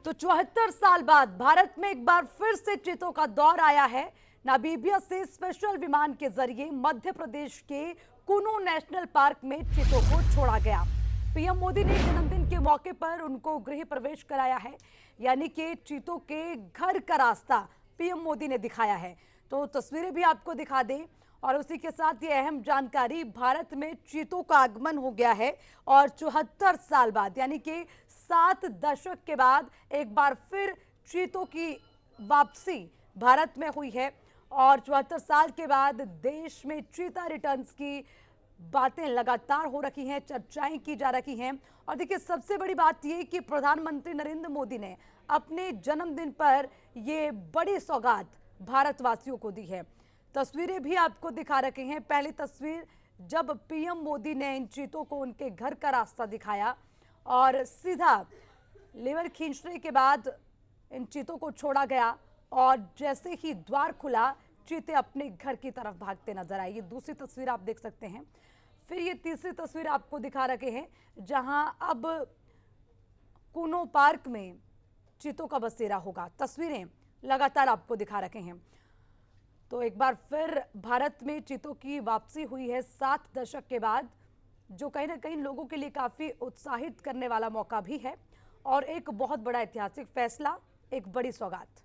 तो 74 साल बाद भारत में एक बार फिर से चीतों का दौर आया है। नामीबिया से स्पेशल विमान के जरिए मध्य प्रदेश के कुनू नेशनल पार्क में चीतों को छोड़ा गया। पीएम मोदी ने जन्मदिन के मौके पर उनको गृह प्रवेश कराया है, यानी कि चीतों के घर का रास्ता पीएम मोदी ने दिखाया है। तो तस्वीरें भी आपको दिखा दें और उसी के साथ ये अहम जानकारी, भारत में चीतों का आगमन हो गया है और 74 साल बाद यानी कि 7 दशक के बाद एक बार फिर चीतों की वापसी भारत में हुई है। और 74 साल के बाद देश में चीता रिटर्न्स की बातें लगातार हो रही हैं, चर्चाएं की जा रही हैं। और देखिए, सबसे बड़ी बात यह कि प्रधानमंत्री नरेंद्र मोदी ने अपने जन्मदिन पर ये बड़ी सौगात भारतवासियों को दी है। तस्वीरें भी आपको दिखा रखे हैं। पहली तस्वीर जब पीएम मोदी ने इन चीतों को उनके घर का रास्ता दिखाया और सीधा लीवर खींचने के बाद इन चीतों को छोड़ा गया और जैसे ही द्वार खुला, चीते अपने घर की तरफ भागते नजर आए। ये दूसरी तस्वीर आप देख सकते हैं। फिर ये तीसरी तस्वीर आपको दिखा रखे हैं, जहां अब कुनो पार्क में चीतों का बसेरा होगा। तस्वीरें लगातार आपको दिखा रखे हैं। तो एक बार फिर भारत में चीतों की वापसी हुई है 7 दशक के बाद, जो कहीं ना कहीं लोगों के लिए काफी उत्साहित करने वाला मौका भी है और एक बहुत बड़ा ऐतिहासिक फैसला, एक बड़ी सौगात।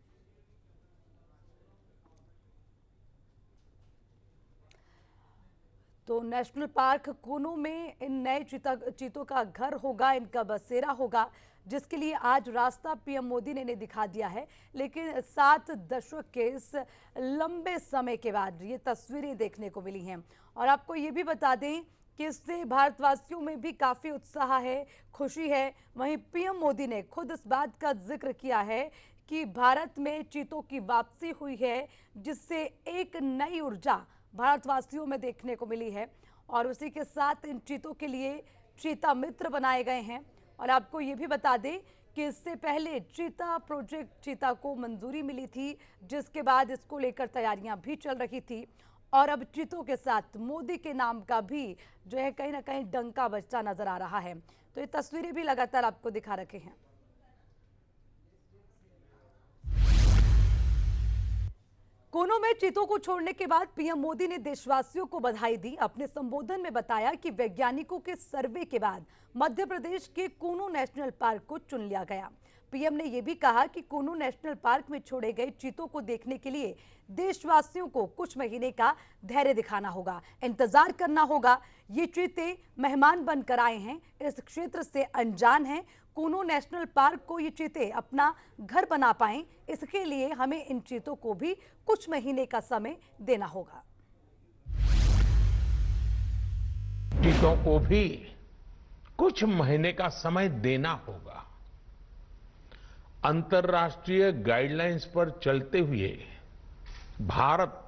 तो नेशनल पार्क कुनू में इन नए चीतों का घर होगा, इनका बसेरा होगा, जिसके लिए आज रास्ता पीएम मोदी ने दिखा दिया है। लेकिन 7 दशक के इस लंबे समय के बाद ये तस्वीरें देखने को मिली हैं। और आपको ये भी बता दें कि इससे भारतवासियों में भी काफ़ी उत्साह है, खुशी है। वहीं पीएम मोदी ने खुद इस बात का जिक्र किया है कि भारत में चीतों की वापसी हुई है, जिससे एक नई ऊर्जा भारतवासियों में देखने को मिली है। और उसी के साथ इन चीतों के लिए चीता मित्र बनाए गए हैं। और आपको ये भी बता दें कि इससे पहले चीता प्रोजेक्ट चीता को मंजूरी मिली थी, जिसके बाद इसको लेकर तैयारियां भी चल रही थी। और अब चीतों के साथ मोदी के नाम का भी जो है कहीं ना कहीं डंका बजता नजर आ रहा है। तो ये तस्वीरें भी लगातार आपको दिखा रखे हैं। कुनू में चीतों को छोड़ने के बाद पीएम मोदी ने देशवासियों को बधाई दी। अपने संबोधन में बताया कि वैज्ञानिकों के सर्वे के बाद मध्य प्रदेश के कुनू नेशनल पार्क को चुन लिया गया। पीएम ने यह भी कहा कि कुनू नेशनल पार्क में छोड़े गए चीतों को देखने के लिए देशवासियों को कुछ महीने का धैर्य दिखाना होगा, इंतजार करना होगा। ये चीते मेहमान बनकर आए हैं, इस क्षेत्र से अनजान हैं। कुनू नेशनल पार्क को ये चीते अपना घर बना पाएं, इसके लिए हमें इन चीतों को भी कुछ महीने का समय देना होगा। चीतों को भी कुछ महीने का समय देना होगा। अंतर्राष्ट्रीय गाइडलाइंस पर चलते हुए भारत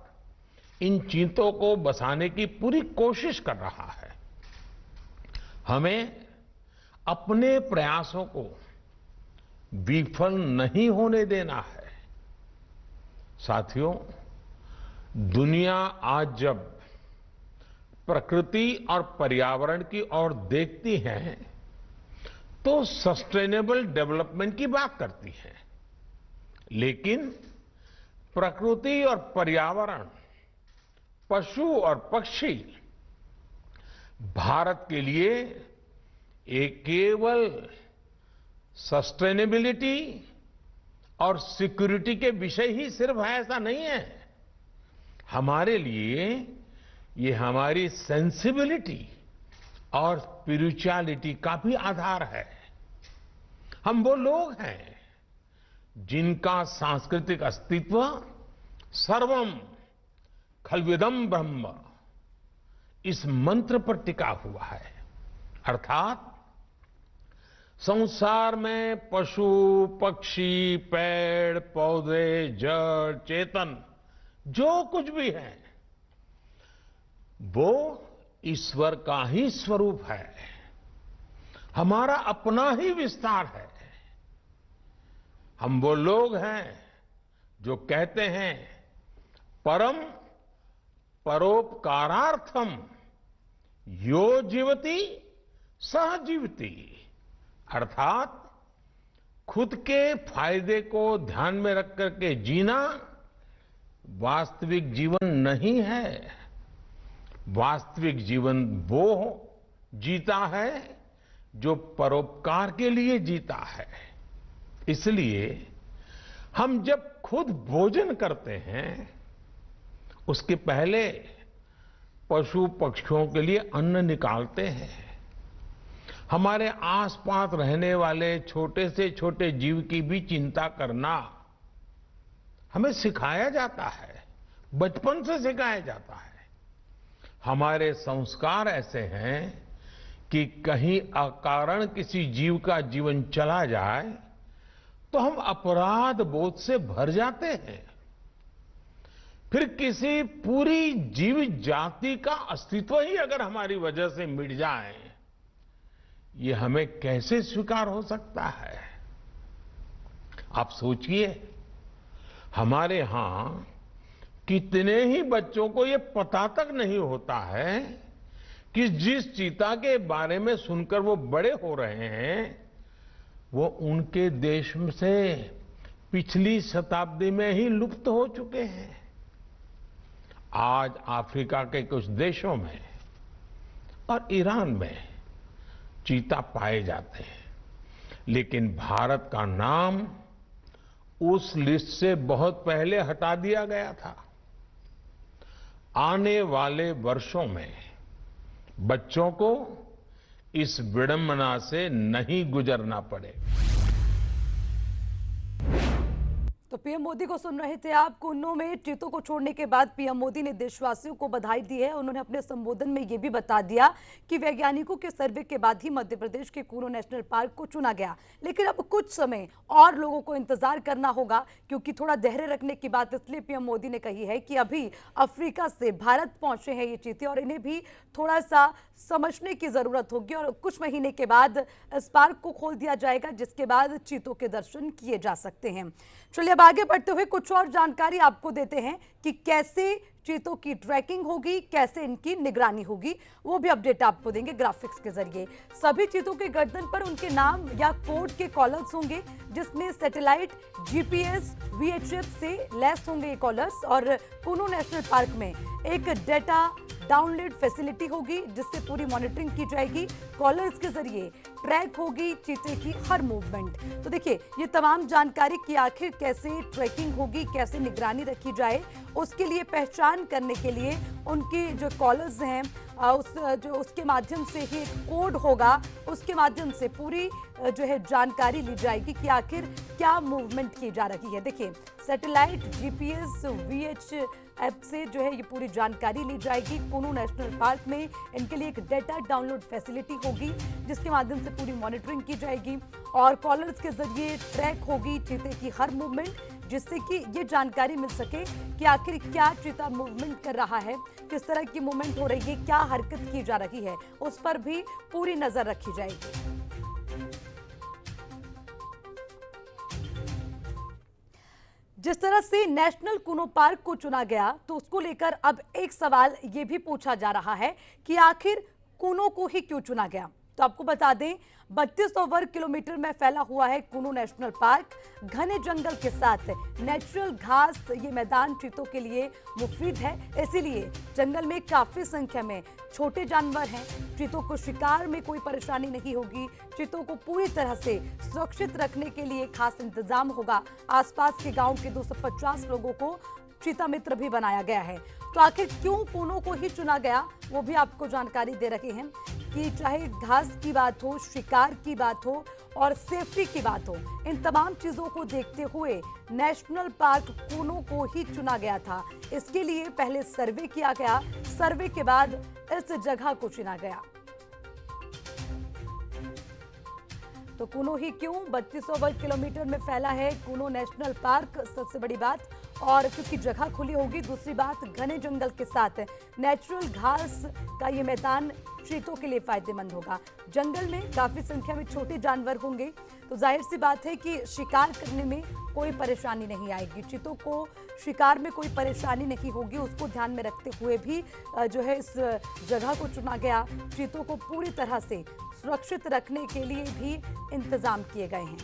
इन चीतों को बसाने की पूरी कोशिश कर रहा है। हमें अपने प्रयासों को विफल नहीं होने देना है। साथियों, दुनिया आज जब प्रकृति और पर्यावरण की ओर देखती है तो सस्टेनेबल डेवलपमेंट की बात करती है, लेकिन प्रकृति और पर्यावरण, पशु और पक्षी भारत के लिए एक केवल सस्टेनेबिलिटी और सिक्योरिटी के विषय ही सिर्फ है, ऐसा नहीं है। हमारे लिए ये हमारी सेंसिबिलिटी और स्पिरिचुअलिटी का भी आधार है। हम वो लोग हैं जिनका सांस्कृतिक अस्तित्व सर्वम खल्विदम ब्रह्म इस मंत्र पर टिका हुआ है। अर्थात संसार में पशु, पक्षी, पेड़, पौधे, जड़, चेतन जो कुछ भी है वो ईश्वर का ही स्वरूप है, हमारा अपना ही विस्तार है। हम वो लोग हैं जो कहते हैं परम परोपकारार्थम यो जीवति सह जीवति, अर्थात खुद के फायदे को ध्यान में रख करके जीना वास्तविक जीवन नहीं है। वास्तविक जीवन वो जीता है जो परोपकार के लिए जीता है। इसलिए हम जब खुद भोजन करते हैं उसके पहले पशु पक्षियों के लिए अन्न निकालते हैं। हमारे आसपास रहने वाले छोटे से छोटे जीव की भी चिंता करना हमें सिखाया जाता है, बचपन से सिखाया जाता है। हमारे संस्कार ऐसे हैं कि कहीं अकारण किसी जीव का जीवन चला जाए तो हम अपराध बोध से भर जाते हैं। फिर किसी पूरी जीव जाति का अस्तित्व ही अगर हमारी वजह से मिट जाए, ये हमें कैसे स्वीकार हो सकता है? आप सोचिए, हमारे यहां कितने ही बच्चों को ये पता तक नहीं होता है कि जिस चीता के बारे में सुनकर वो बड़े हो रहे हैं वो उनके देश में से पिछली शताब्दी में ही लुप्त हो चुके हैं। आज अफ्रीका के कुछ देशों में और ईरान में चीता पाए जाते हैं, लेकिन भारत का नाम उस लिस्ट से बहुत पहले हटा दिया गया था। आने वाले वर्षों में बच्चों को इस विडंबना से नहीं गुजरना पड़े। तो पीएम मोदी को सुन रहे थे आप। कुन्नू में चीतों को छोड़ने के बाद पीएम मोदी ने देशवासियों को बधाई दी है। उन्होंने अपने संबोधन में यह भी बता दिया कि वैज्ञानिकों के सर्वे के बाद ही मध्य प्रदेश के कुन्नू नेशनल पार्क को चुना गया, लेकिन अब कुछ समय और लोगों को इंतजार करना होगा, क्योंकि थोड़ा धैर्य रखने की बात इसलिए पीएम मोदी ने कही है कि अभी अफ्रीका से भारत पहुंचे हैं ये चीते और इन्हें भी थोड़ा सा समझने की जरूरत होगी और कुछ महीने के बाद इस पार्क को खोल दिया जाएगा, जिसके बाद चीतों के दर्शन किए जा सकते हैं। चलिए अब आगे बढ़ते हुए कुछ और जानकारी आपको देते हैं कि कैसे चीतों की ट्रैकिंग होगी, कैसे इनकी निगरानी होगी, वो भी अपडेट आपको देंगे ग्राफिक्स के जरिए। सभी चीतों के गर्दन पर उनके नाम या कोड के कॉलर्स होंगे, जिसमें सैटेलाइट जीपीएस वीएचएफ से लैस होंगे ये कॉलर्स। और कुन्नू नेशनल पार्क में एक डेटा डाउनलोड फैसिलिटी होगी, जिससे पूरी मॉनिटरिंग की जाएगी। कॉलर्स के जरिए ट्रैक होगी चीते की हर मूवमेंट। तो देखिए, ये तमाम जानकारी कि आखिर कैसे ट्रैकिंग होगी, कैसे निगरानी रखी जाए, उसके लिए पहचान करने के लिए उनकी जो कॉलर्स हैं उसके माध्यम से ही एक कोड होगा, उसके माध्यम से पूरी जो है जानकारी ली जाएगी कि आखिर क्या मूवमेंट की जा रही है। देखिए, सैटेलाइट जीपीएस वीएचएफ से जो है ये पूरी जानकारी ली जाएगी। कुन्नू नेशनल पार्क में इनके लिए एक डेटा डाउनलोड फैसिलिटी होगी, जिसके माध्यम से पूरी मॉनिटरिंग की जाएगी और कॉलर्स के जरिए ट्रैक होगी चीते की हर मूवमेंट, जिससे कि ये जानकारी मिल सके कि आखिर क्या चीता मूवमेंट कर रहा है, किस तरह की मूवमेंट हो रही है, क्या हरकत की जा रही है, उस पर भी पूरी नजर रखी जाएगी। जिस तरह से नेशनल कुन्नू पार्क को चुना गया, तो उसको लेकर अब एक सवाल ये भी पूछा जा रहा है कि आखिर कुन्नू को ही क्यों चुना गया। तो आपको बता दें, 3200 वर्ग किलोमीटर में फैला हुआ है कुन्नू नेशनल पार्क। घने जंगल के साथ नेचुरल घास, ये मैदान चीतों के लिए मुफीद है, इसीलिए जंगल में काफी संख्या में छोटे जानवर हैं। चीतों को शिकार में कोई परेशानी नहीं होगी। चीतों को पूरी तरह से सुरक्षित रखने के लिए खास इंतजाम होगा। आसपास के गांव के 250 लोगों को चीता मित्र भी बनाया गया है। तो आखिर क्यों कुन्नू को ही चुना गया, वो भी आपको जानकारी दे रहे हैं कि चाहे घास की बात हो, शिकार की बात हो और सेफ्टी की बात हो, इन तमाम चीजों को देखते हुए नेशनल पार्क कुन्नू को ही चुना गया था। इसके लिए पहले सर्वे किया गया, सर्वे के बाद इस जगह को चुना गया। तो कुन्नू ही क्यों? 3200 वर्ग किलोमीटर में फैला है कुन्नू नेशनल पार्क, सबसे बड़ी बात। और क्योंकि जगह खुली होगी, दूसरी बात घने जंगल के साथ नेचुरल घास का ये मैदान चीतों के लिए फायदेमंद होगा। जंगल में काफी संख्या में छोटे जानवर होंगे, तो जाहिर सी बात है कि शिकार करने में कोई परेशानी नहीं आएगी। चीतों को शिकार में कोई परेशानी नहीं होगी, उसको ध्यान में रखते हुए भी जो है इस जगह को चुना गया। चीतों को पूरी तरह से सुरक्षित रखने के लिए भी इंतजाम किए गए हैं।